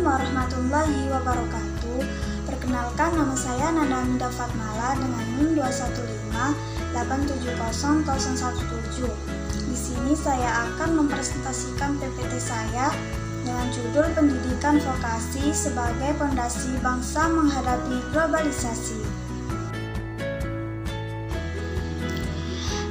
warahmatullahi wabarakatuh. Perkenalkan, nama saya Nanda Aminda Fatmala dengan NIM 215870017. Di sini saya akan mempresentasikan PPT saya dengan judul Pendidikan Vokasi sebagai Pondasi Bangsa Menghadapi Globalisasi.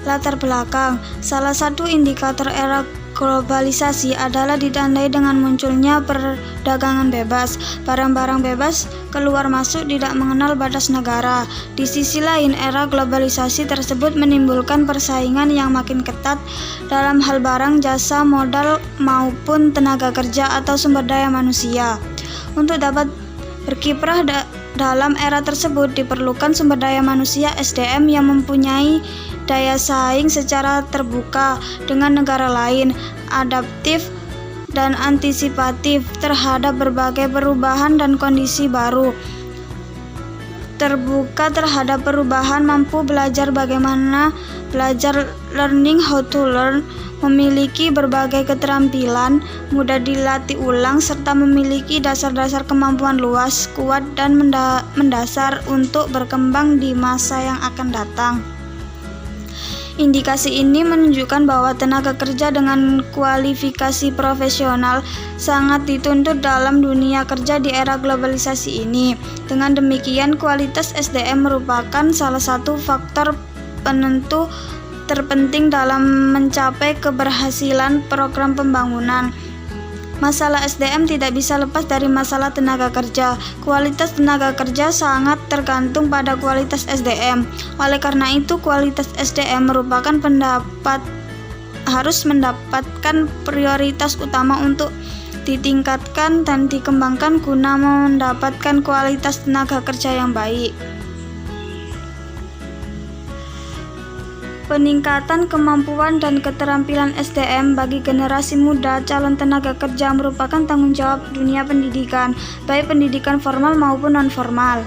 Latar belakang, salah satu indikator era globalisasi adalah ditandai dengan munculnya perdagangan bebas. Barang-barang bebas keluar masuk tidak mengenal batas negara. Di sisi lain, era globalisasi tersebut menimbulkan persaingan yang makin ketat dalam hal barang, jasa, modal, maupun tenaga kerja atau sumber daya manusia. Untuk dapat berkiprah dalam era tersebut diperlukan sumber daya manusia SDM yang mempunyai daya saing secara terbuka dengan negara lain, adaptif dan antisipatif terhadap berbagai perubahan dan kondisi baru, terbuka terhadap perubahan, mampu belajar bagaimana belajar, learning how to learn, memiliki berbagai keterampilan, mudah dilatih ulang, serta memiliki dasar-dasar kemampuan luas, kuat, dan mendasar untuk berkembang di masa yang akan datang. Indikasi ini menunjukkan bahwa tenaga kerja dengan kualifikasi profesional sangat dituntut dalam dunia kerja di era globalisasi ini. Dengan demikian, kualitas SDM merupakan salah satu faktor penentu terpenting dalam mencapai keberhasilan program pembangunan. Masalah SDM tidak bisa lepas dari masalah tenaga kerja. Kualitas tenaga kerja sangat tergantung pada kualitas SDM. Oleh karena itu, kualitas SDM merupakan harus mendapatkan prioritas utama untuk ditingkatkan dan dikembangkan guna mendapatkan kualitas tenaga kerja yang baik. Peningkatan kemampuan dan keterampilan SDM bagi generasi muda calon tenaga kerja merupakan tanggung jawab dunia pendidikan, baik pendidikan formal maupun non-formal.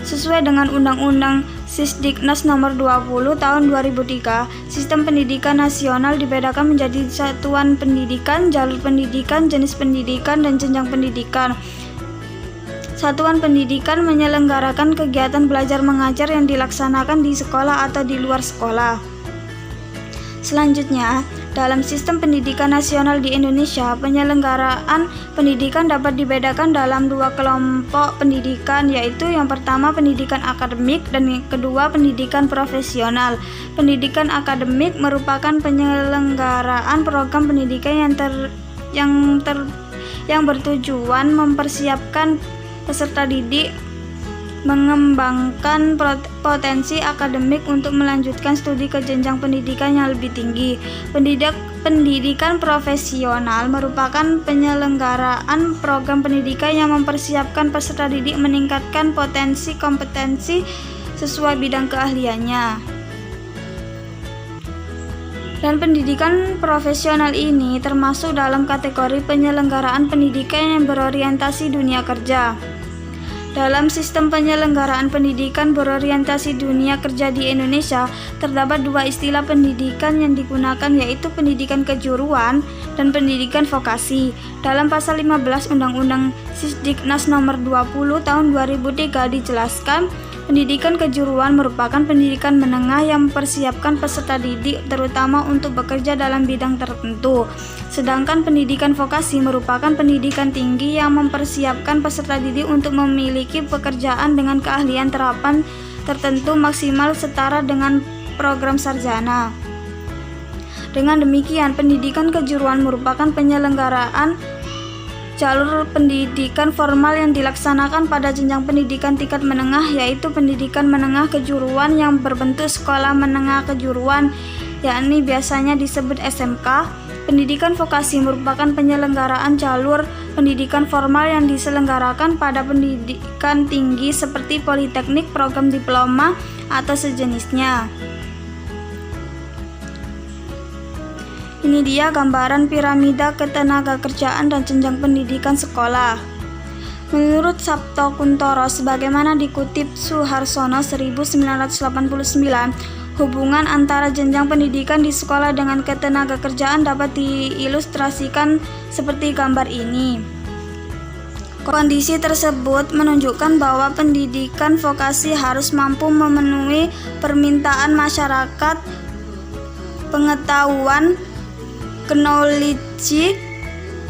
Sesuai dengan Undang-Undang Sisdiknas Nomor 20 Tahun 2003, sistem pendidikan nasional dibedakan menjadi satuan pendidikan, jalur pendidikan, jenis pendidikan, dan jenjang pendidikan. Satuan pendidikan menyelenggarakan kegiatan belajar mengajar yang dilaksanakan di sekolah atau di luar sekolah. Selanjutnya, dalam sistem pendidikan nasional di Indonesia, penyelenggaraan pendidikan dapat dibedakan dalam dua kelompok pendidikan, yaitu yang pertama pendidikan akademik dan yang kedua pendidikan profesional. Pendidikan akademik merupakan penyelenggaraan program pendidikan yang bertujuan mempersiapkan peserta didik mengembangkan potensi akademik untuk melanjutkan studi ke jenjang pendidikan yang lebih tinggi. Pendidikan profesional merupakan penyelenggaraan program pendidikan yang mempersiapkan peserta didik meningkatkan potensi kompetensi sesuai bidang keahliannya. Dan pendidikan profesional ini termasuk dalam kategori penyelenggaraan pendidikan yang berorientasi dunia kerja. Dalam sistem penyelenggaraan pendidikan berorientasi dunia kerja di Indonesia, terdapat dua istilah pendidikan yang digunakan, yaitu pendidikan kejuruan dan pendidikan vokasi. Dalam pasal 15 Undang-Undang Sisdiknas Nomor 20 Tahun 2003 dijelaskan, pendidikan kejuruan merupakan pendidikan menengah yang mempersiapkan peserta didik terutama untuk bekerja dalam bidang tertentu. Sedangkan pendidikan vokasi merupakan pendidikan tinggi yang mempersiapkan peserta didik untuk memiliki pekerjaan dengan keahlian terapan tertentu maksimal setara dengan program sarjana. Dengan demikian, pendidikan kejuruan merupakan penyelenggaraan jalur pendidikan formal yang dilaksanakan pada jenjang pendidikan tingkat menengah, yaitu pendidikan menengah kejuruan yang berbentuk sekolah menengah kejuruan, yakni biasanya disebut SMK. Pendidikan vokasi merupakan penyelenggaraan jalur pendidikan formal yang diselenggarakan pada pendidikan tinggi seperti politeknik, program diploma, atau sejenisnya. Ini dia gambaran piramida ketenagakerjaan dan jenjang pendidikan sekolah. Menurut Sabto Kuntoro, sebagaimana dikutip Suharsono 1989, hubungan antara jenjang pendidikan di sekolah dengan ketenagakerjaan dapat diilustrasikan seperti gambar ini. Kondisi tersebut menunjukkan bahwa pendidikan vokasi harus mampu memenuhi permintaan masyarakat pengetahuan knowledge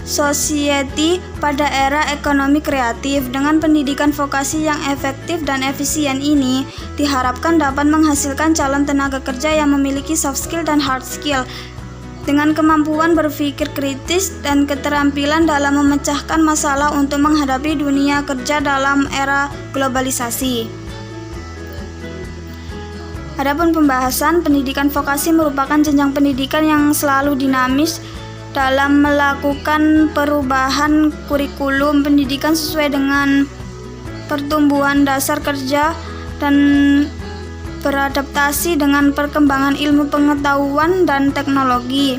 society pada era ekonomi kreatif. Dengan pendidikan vokasi yang efektif dan efisien ini diharapkan dapat menghasilkan calon tenaga kerja yang memiliki soft skill dan hard skill dengan kemampuan berpikir kritis dan keterampilan dalam memecahkan masalah untuk menghadapi dunia kerja dalam era globalisasi. Adapun pembahasan, pendidikan vokasi merupakan jenjang pendidikan yang selalu dinamis dalam melakukan perubahan kurikulum pendidikan sesuai dengan pertumbuhan dasar kerja dan beradaptasi dengan perkembangan ilmu pengetahuan dan teknologi.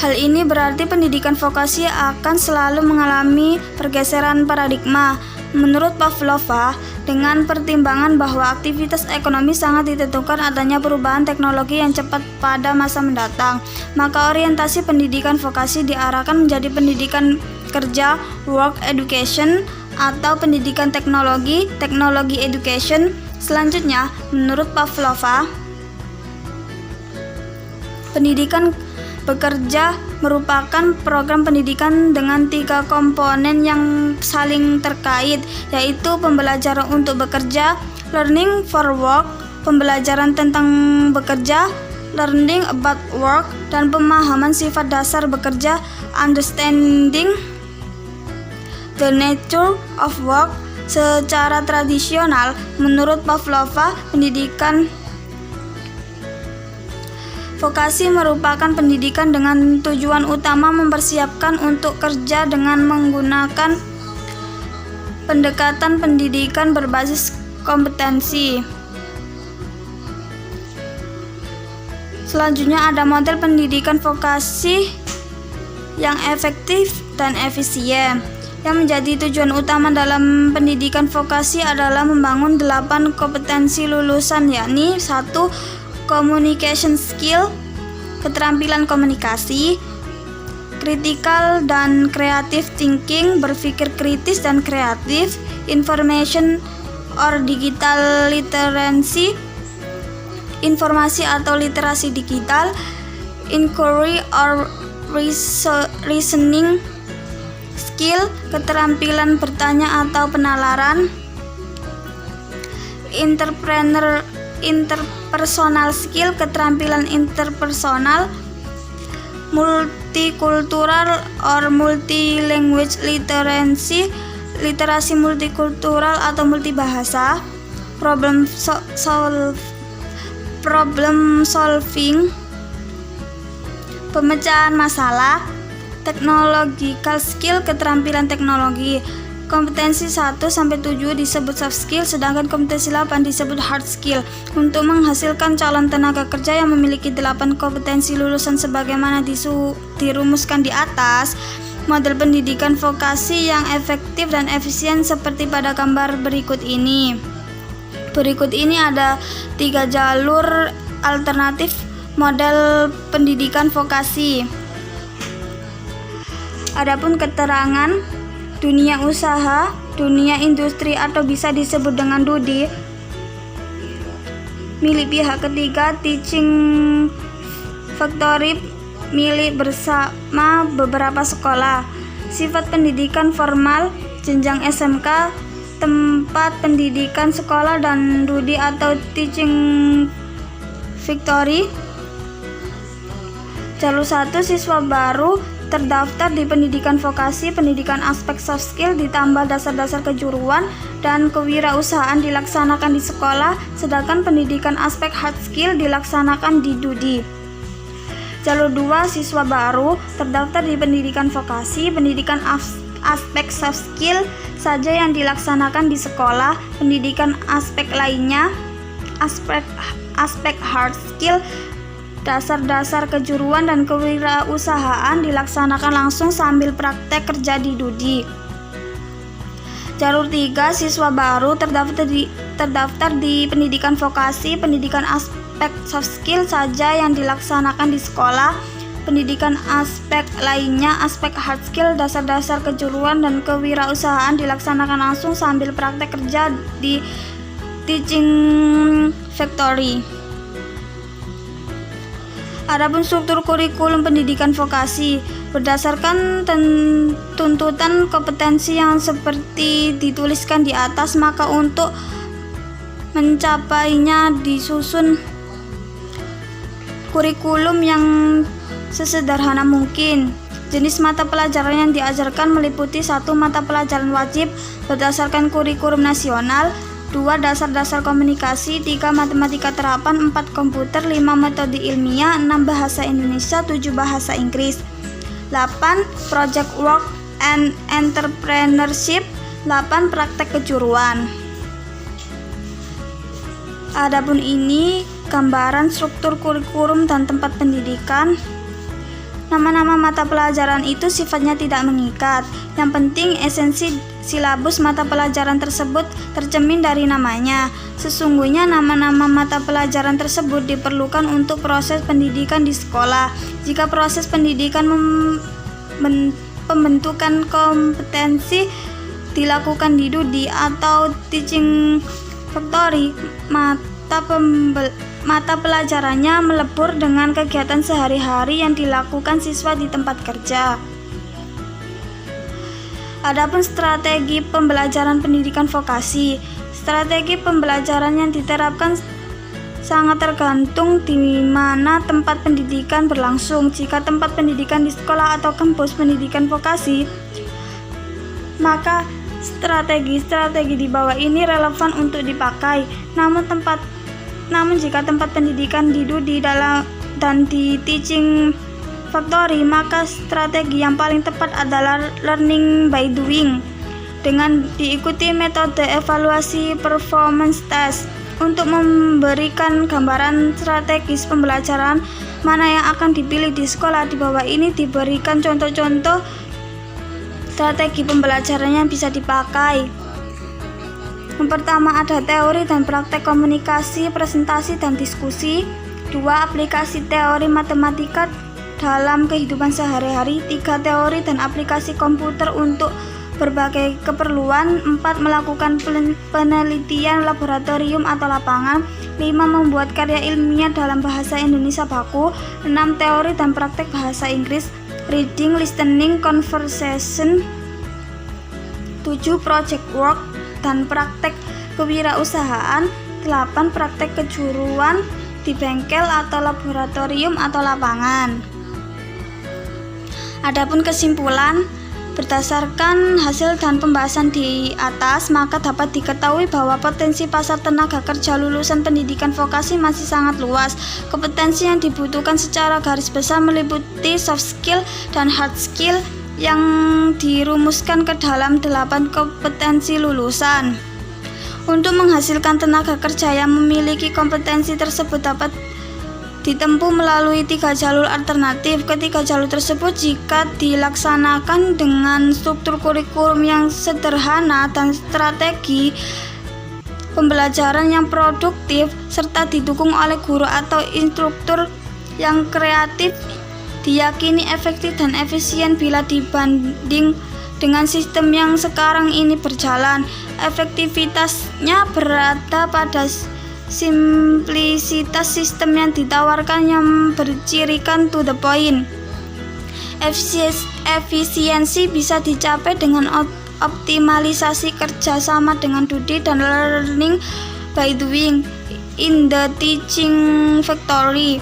Hal ini berarti pendidikan vokasi akan selalu mengalami pergeseran paradigma. Menurut Pavlova, dengan pertimbangan bahwa aktivitas ekonomi sangat ditentukan adanya perubahan teknologi yang cepat pada masa mendatang, maka orientasi pendidikan vokasi diarahkan menjadi pendidikan kerja, work education, atau pendidikan teknologi, technology education. Selanjutnya, menurut Pavlova, pendidikan bekerja merupakan program pendidikan dengan 3 komponen yang saling terkait, yaitu pembelajaran untuk bekerja, learning for work, pembelajaran tentang bekerja, learning about work, dan pemahaman sifat dasar bekerja, understanding the nature of work. Secara tradisional, menurut Pavlova, pendidikan vokasi merupakan pendidikan dengan tujuan utama mempersiapkan untuk kerja dengan menggunakan pendekatan pendidikan berbasis kompetensi. Selanjutnya ada model pendidikan vokasi yang efektif dan efisien. Yang menjadi tujuan utama dalam pendidikan vokasi adalah membangun 8 kompetensi lulusan, yakni 1. Communication skill, keterampilan komunikasi, critical dan creative thinking, berpikir kritis dan kreatif, information or digital literacy, informasi atau literasi digital, inquiry or reasoning skill, keterampilan bertanya atau penalaran, interpersonal skill, keterampilan interpersonal, multicultural or multilanguage literacy, literasi multikultural atau multibahasa, problem solving, pemecahan masalah, technological skill, keterampilan teknologi. Kompetensi 1-7 disebut soft skill, sedangkan kompetensi 8 disebut hard skill. Untuk menghasilkan calon tenaga kerja yang memiliki 8 kompetensi lulusan sebagaimana dirumuskan di atas, model pendidikan vokasi yang efektif dan efisien seperti pada gambar berikut ini. Berikut ini ada 3 jalur alternatif model pendidikan vokasi. Adapun keterangan dunia usaha, dunia industri atau bisa disebut dengan DUDI, milik pihak ketiga, teaching factory milik bersama beberapa sekolah, sifat pendidikan formal, jenjang SMK, tempat pendidikan sekolah, dan DUDI atau teaching factory. Jalur 1, siswa baru terdaftar di pendidikan vokasi, pendidikan aspek soft skill ditambah dasar-dasar kejuruan dan kewirausahaan dilaksanakan di sekolah, sedangkan pendidikan aspek hard skill dilaksanakan di DUDI. Jalur 2, siswa baru terdaftar di pendidikan vokasi, pendidikan aspek soft skill saja yang dilaksanakan di sekolah, pendidikan aspek lainnya, aspek hard skill, dasar-dasar kejuruan dan kewirausahaan dilaksanakan langsung sambil praktek kerja di DUDI. Jalur 3, siswa baru terdaftar di pendidikan vokasi, pendidikan aspek soft skill saja yang dilaksanakan di sekolah, pendidikan aspek lainnya, aspek hard skill, dasar-dasar kejuruan dan kewirausahaan dilaksanakan langsung sambil praktek kerja di teaching factory. Adapun struktur kurikulum pendidikan vokasi berdasarkan tuntutan kompetensi yang seperti dituliskan di atas, maka untuk mencapainya disusun kurikulum yang sesederhana mungkin. Jenis mata pelajaran yang diajarkan meliputi 1. Mata pelajaran wajib berdasarkan kurikulum nasional, 2. Dasar-dasar komunikasi, 3. Matematika terapan, 4. Komputer, 5. Metode ilmiah, 6. Bahasa Indonesia, 7. Bahasa Inggris, 8. Project work and entrepreneurship, 8. Praktek kejuruan. Adapun ini gambaran struktur kurikulum dan tempat pendidikan. Nama-nama mata pelajaran itu sifatnya tidak mengikat. Yang penting esensi silabus mata pelajaran tersebut tercermin dari namanya. Sesungguhnya nama-nama mata pelajaran tersebut diperlukan untuk proses pendidikan di sekolah. Jika proses pendidikan pembentukan kompetensi dilakukan di DUDI atau teaching factory, mata pelajarannya melebur dengan kegiatan sehari-hari yang dilakukan siswa di tempat kerja. Adapun strategi pembelajaran pendidikan vokasi. Strategi pembelajaran yang diterapkan sangat tergantung di mana tempat pendidikan berlangsung. Jika tempat pendidikan di sekolah atau kampus pendidikan vokasi, maka strategi-strategi di bawah ini relevan untuk dipakai. Namun jika tempat pendidikan di DUDI dan di teaching factory, maka strategi yang paling tepat adalah learning by doing dengan diikuti metode evaluasi performance test. Untuk memberikan gambaran strategis pembelajaran mana yang akan dipilih di sekolah, di bawah ini diberikan contoh-contoh strategi pembelajaran yang bisa dipakai. Yang pertama ada teori dan praktek komunikasi, presentasi dan diskusi. 2. Aplikasi teori matematika dalam kehidupan sehari-hari. 3. Teori dan aplikasi komputer untuk berbagai keperluan. 4. Melakukan penelitian laboratorium atau lapangan. 5. Membuat karya ilmiah dalam bahasa Indonesia baku. 6. Teori dan praktek bahasa Inggris, reading, listening, conversation. 7. Project work dan praktek kewirausahaan. 8. Praktek kejuruan di bengkel atau laboratorium atau lapangan. Adapun kesimpulan, berdasarkan hasil dan pembahasan di atas, maka dapat diketahui bahwa potensi pasar tenaga kerja lulusan pendidikan vokasi masih sangat luas. Kompetensi yang dibutuhkan secara garis besar meliputi soft skill dan hard skill yang dirumuskan ke dalam 8 kompetensi lulusan. Untuk menghasilkan tenaga kerja yang memiliki kompetensi tersebut dapat ditempuh melalui 3 jalur alternatif. Ketiga jalur tersebut jika dilaksanakan dengan struktur kurikulum yang sederhana dan strategi pembelajaran yang produktif serta didukung oleh guru atau instruktur yang kreatif, diyakini efektif dan efisien bila dibanding dengan sistem yang sekarang ini berjalan. Efektivitasnya berada pada simplisitas sistem yang ditawarkan yang bercirikan to the point. Efisiensi bisa dicapai dengan optimalisasi kerjasama dengan DUDI dan learning by doing in the teaching factory.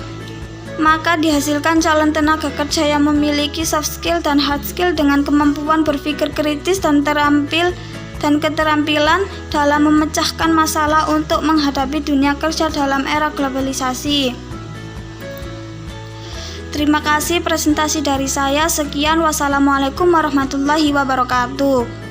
Maka dihasilkan calon tenaga kerja yang memiliki soft skill dan hard skill dengan kemampuan berpikir kritis dan keterampilan dalam memecahkan masalah untuk menghadapi dunia kerja dalam era globalisasi. Terima kasih presentasi dari saya. Sekian, wassalamualaikum warahmatullahi wabarakatuh.